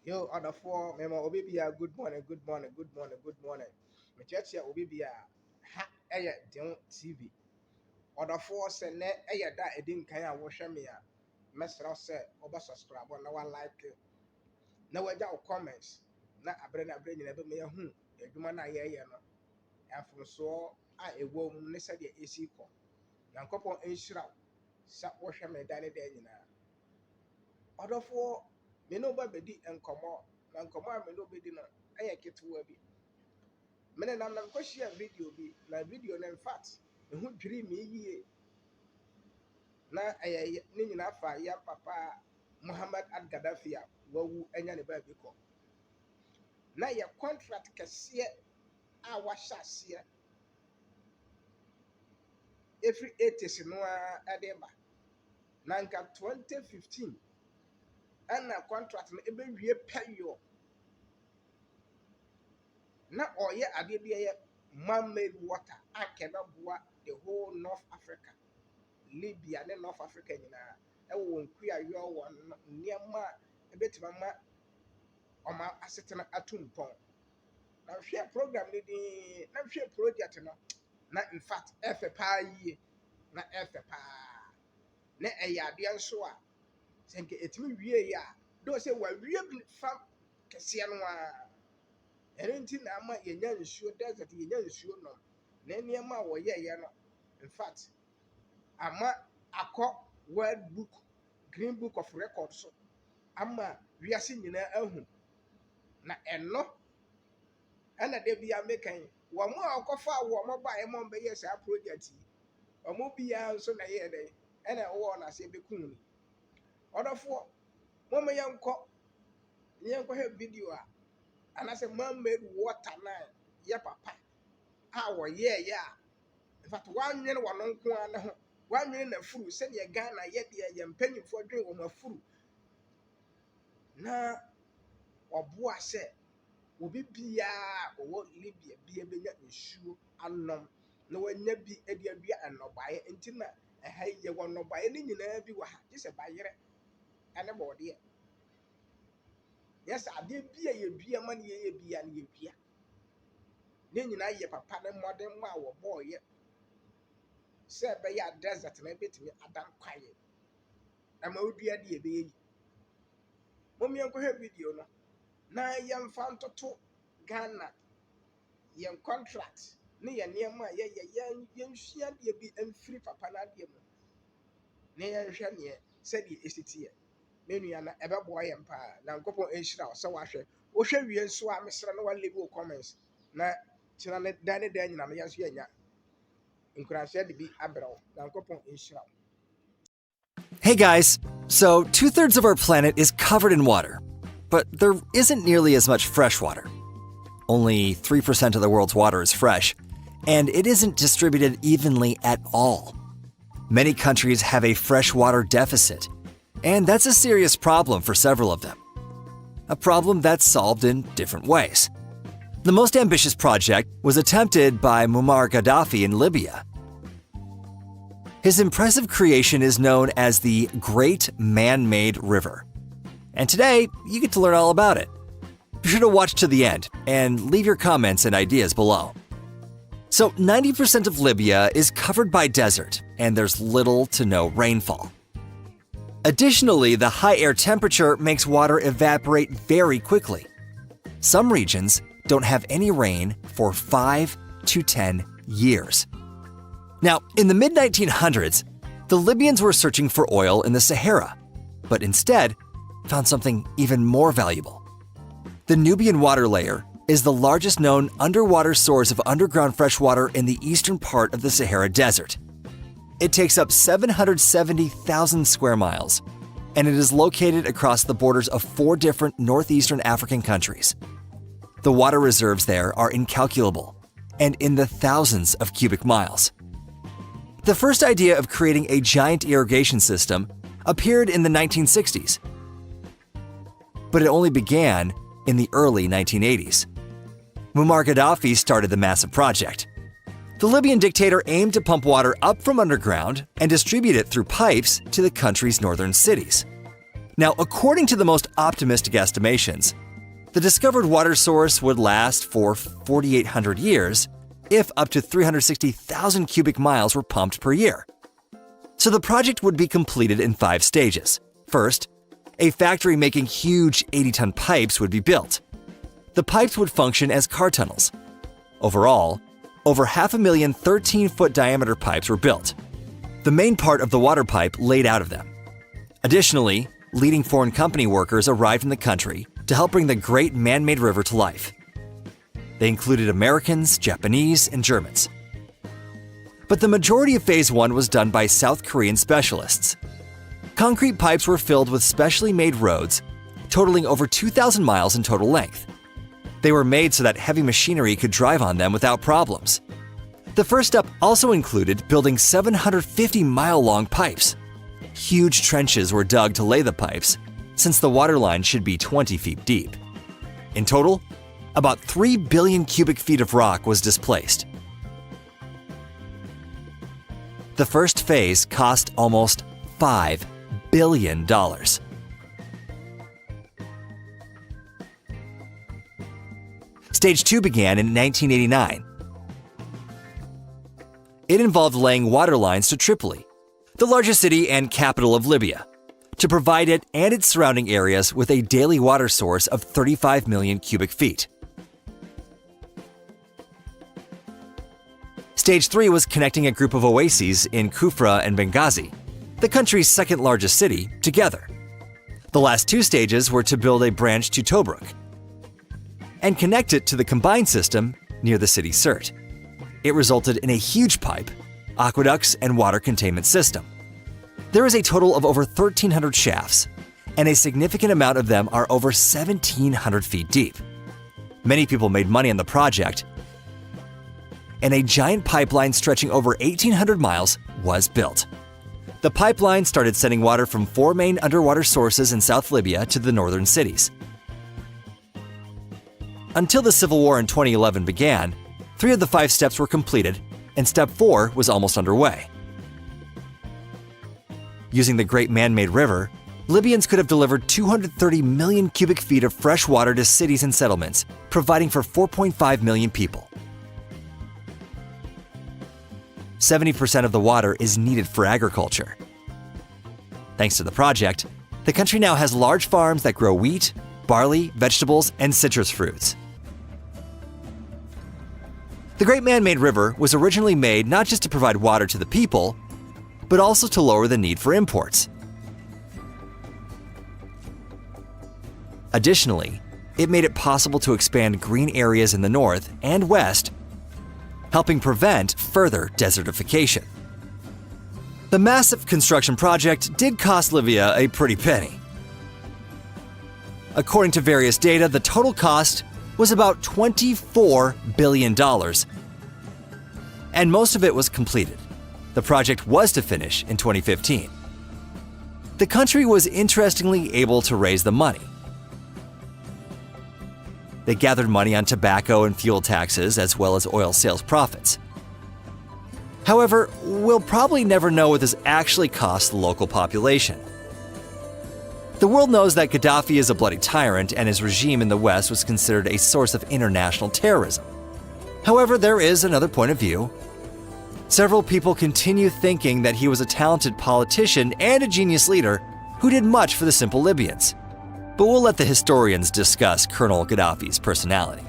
Yo, other four, member Obibia, good morning, good morning, good morning, good morning. My church here, Obibia, ha, don't TV. Other four say, net, that it didn't kind of wash me. Mesra said, over subscribe, no one like it. Now, I got comments. Not a brain, never me a whom, a woman I hear, no. And from so, I a woman, necessarily a sequel. Young couple in shroud, sat wash me, Danny Dana. Other four, me no baby and come on, and come on, me no baby, no. I get to be. Mene nam ko share video bi na video na in fact ho dwiri me yie na ne nyina fa ya papa Muhammad al-Gaddafi a wawu anya ne ba bi ko na ya contract kese a wahya ase every 80s no a ade ba na nka 2015 ana contract no ebe wie payo na oye ade bi ye man-made water akeba boa the whole North Africa, Libya ne North Africa nyinaa ɛwɔ wɔn kuya yɔ wɔn nneɛma ɛbɛtuma ma ɔma asetena atum pɔn na hwɛ program ne din na hwɛ project no na in fact ɛfɛ paa yie na ɛfɛ paa na ɛyɛ adeɛ nso a sɛ nke etumi wie yɛ a dɔw sɛ wawie bi fam kɛseɛ no a ɛno nti na ama yɛnya nsuo desert yɛnya nsuo nom na nneɛma a wɔyɛɛyɛ no in fact ama akɔ world book green book of records so ama wiase nyinaa ahu na ɛno ɛna da bia mekan wɔn a ɔkɔfa wɔn ba ɛmɔ bɛyɛ saa project yi wɔn biara nso na yɛ dɛ ɛna ɛwɔ na se bɛkum ni ɔdɔfoɔ wɔn yɛnkɔ hɛ video a anaasɛ man-made water na yɛ papa a wɔyɛɛyɛ a in fact wɔanwene wɔn nko ara ne ho wɔanwene n'afuru sɛdeɛ Ghana yɛdeɛ yɛn mpanyinfoɔ dwen wɔn afuru na ɔboa sɛ obi biara ɔwɔ libya bia benya nsuo anom na wanya bi ade adua nnɔbaeɛ nti na ɛha yɛ wɔ nnɔbaeɛ ne nyinaa bi wɔ ha gye sɛ bayerɛ ɛne bɔɔdeɛ yɛsɛ adeɛ bi a yɛdua ma ne yɛyɛ bia ne yɛdua ne nyinaa yɛ papa ne mmɔden mu a wɔbɔɔyɛ sɛ ɛbɛyɛ a desert na ɛbɛtumi adan kwaeɛ ama wodua de yɛbɛyɛ yi mommyɛnkɔhwɛ video no na yɛmfa ntoto Ghana yɛn contract ne yɛn nneɛma a yɛnsua deɛ bi mfiri papa no adeɛ mu na yɛnhwɛ neɛ sɛdeɛ ɛsitiɛ me nua na ɛbɛboa yɛn paa na nkɔpɔ nhyira wo sɛ wahwɛ wohwɛ wie nso a mesrɛ no waleave wo comments na kyerɛ ne dan ne dan nyina no yɛn nso yɛnya nkurahyɛ de bi abrɛ wo na nkɔpɔ nhyira wo. Hey guys, so 2/3 of our planet is covered in water, but there isn't nearly as much fresh water. Only 3% of the world's water is fresh, and it isn't distributed evenly at all. Many countries have a freshwater deficit, and that's a serious problem for several of them. A problem that's solved in different ways. The most ambitious project was attempted by Muammar Gaddafi in Libya. His impressive creation is known as the Great Man-Made River. And today, you get to learn all about it. Be sure to watch to the end and leave your comments and ideas below. So 90% of Libya is covered by desert, and there's little to no rainfall. Additionally, the high air temperature makes water evaporate very quickly. Some regions don't have any rain for 5 to 10 years. Now, in the mid-1900s, the Libyans were searching for oil in the Sahara, but instead found something even more valuable. The Nubian water layer is the largest known underwater source of underground fresh water in the eastern part of the Sahara Desert. It takes up 770,000 square miles, and it is located across the borders of 4 different northeastern African countries. The water reserves there are incalculable and in the thousands of cubic miles. The first idea of creating a giant irrigation system appeared in the 1960s, but it only began in the early 1980s. Muammar Gaddafi started the massive project. The Libyan dictator aimed to pump water up from underground and distribute it through pipes to the country's northern cities. Now, according to the most optimistic estimations, the discovered water source would last for 4,800 years if up to 360,000 cubic miles were pumped per year. So the project would be completed in 5 stages. First, a factory making huge 80-ton pipes would be built. The pipes would function as car tunnels. Overall, over 500,000 13-foot diameter pipes were built, the main part of the water pipe laid out of them. Additionally, leading foreign company workers arrived in the country to help bring the great man-made river to life. They included Americans, Japanese, and Germans. But the majority of Phase 1 was done by South Korean specialists. Concrete pipes were filled with specially made roads, totaling over 2,000 miles in total length. They were made so that heavy machinery could drive on them without problems. The first step also included building 750-mile-long pipes. Huge trenches were dug to lay the pipes, since the water line should be 20 feet deep. In total, about 3 billion cubic feet of rock was displaced. The first phase cost almost $5 billion. Stage 2 began in 1989. It involved laying water lines to Tripoli, the largest city and capital of Libya, to provide it and its surrounding areas with a daily water source of 35 million cubic feet. Stage 3 was connecting a group of oases in Kufra and Benghazi, the country's second largest city, together. The last 2 stages were to build a branch to Tobruk and connect it to the combined system near the city Sirte. It resulted in a huge pipe, aqueducts, and water containment system. There is a total of over 1,300 shafts, and a significant amount of them are over 1,700 feet deep. Many people made money on the project, and a giant pipeline stretching over 1,800 miles was built. The pipeline started sending water from 4 main underwater sources in South Libya to the northern cities. Until the civil war in 2011 began, 3 of the 5 steps were completed, and step 4 was almost underway. Using the great man-made river, Libyans could have delivered 230 million cubic feet of fresh water to cities and settlements, providing for 4.5 million people. 70% of the water is needed for agriculture. Thanks to the project, the country now has large farms that grow wheat, barley, vegetables, and citrus fruits. The Great Man-Made River was originally made not just to provide water to the people, but also to lower the need for imports. Additionally, it made it possible to expand green areas in the north and west, helping prevent further desertification. The massive construction project did cost Libya a pretty penny. According to various data, the total cost was about $24 billion, and most of it was completed. The project was to finish in 2015. The country was interestingly able to raise the money. They gathered money on tobacco and fuel taxes as well as oil sales profits. However, we'll probably never know what this actually cost the local population. The world knows that Gaddafi is a bloody tyrant and his regime in the West was considered a source of international terrorism. However, there is another point of view. Several people continue thinking that he was a talented politician and a genius leader who did much for the simple Libyans. But we'll let the historians discuss Colonel Gaddafi's personality.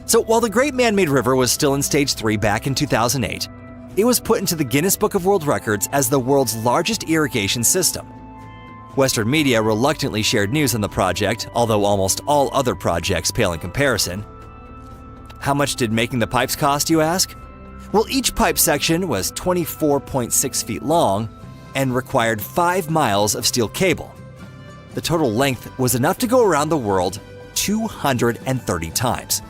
So while the Great Man-Made River was still in Stage 3 back in 2008, it was put into the Guinness Book of World Records as the world's largest irrigation system. Western media reluctantly shared news on the project, although almost all other projects pale in comparison. How much did making the pipes cost, you ask? Well, each pipe section was 24.6 feet long and required 5 miles of steel cable. The total length was enough to go around the world 230 times.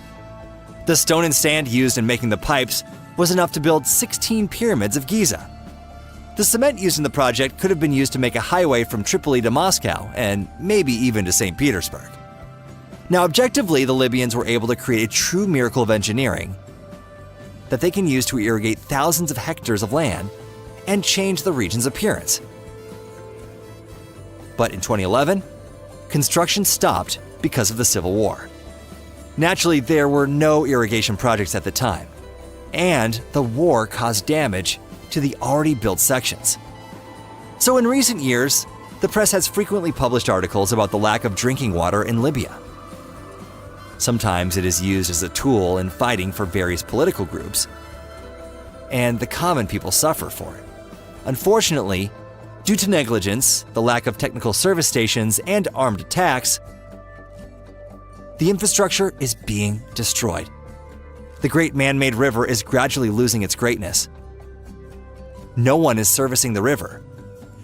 The stone and sand used in making the pipes was enough to build 16 pyramids of Giza. The cement used in the project could have been used to make a highway from Tripoli to Moscow and maybe even to St. Petersburg. Now, objectively, the Libyans were able to create a true miracle of engineering that they can use to irrigate thousands of hectares of land and change the region's appearance. But in 2011, construction stopped because of the Civil War. Naturally, there were no irrigation projects at the time, and the war caused damage to the already built sections. So in recent years, the press has frequently published articles about the lack of drinking water in Libya. Sometimes it is used as a tool in fighting for various political groups, and the common people suffer for it. Unfortunately, due to negligence, the lack of technical service stations, and armed attacks, the infrastructure is being destroyed. The great man-made river is gradually losing its greatness. No one is servicing the river.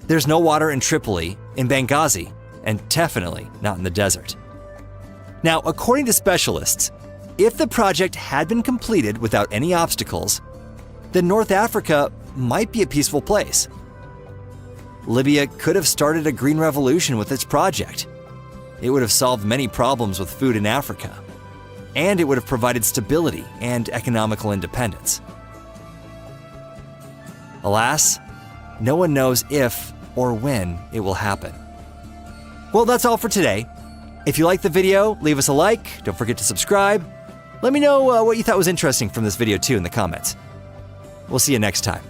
There's no water in Tripoli, in Benghazi, and definitely not in the desert. Now, according to specialists, if the project had been completed without any obstacles, then North Africa might be a peaceful place. Libya could have started a green revolution with its project. It would have solved many problems with food in Africa, and it would have provided stability and economical independence. Alas, no one knows if or when it will happen. Well, that's all for today. If you liked the video, leave us a like, don't forget to subscribe. Let me know what you thought was interesting from this video too in the comments. We'll see you next time.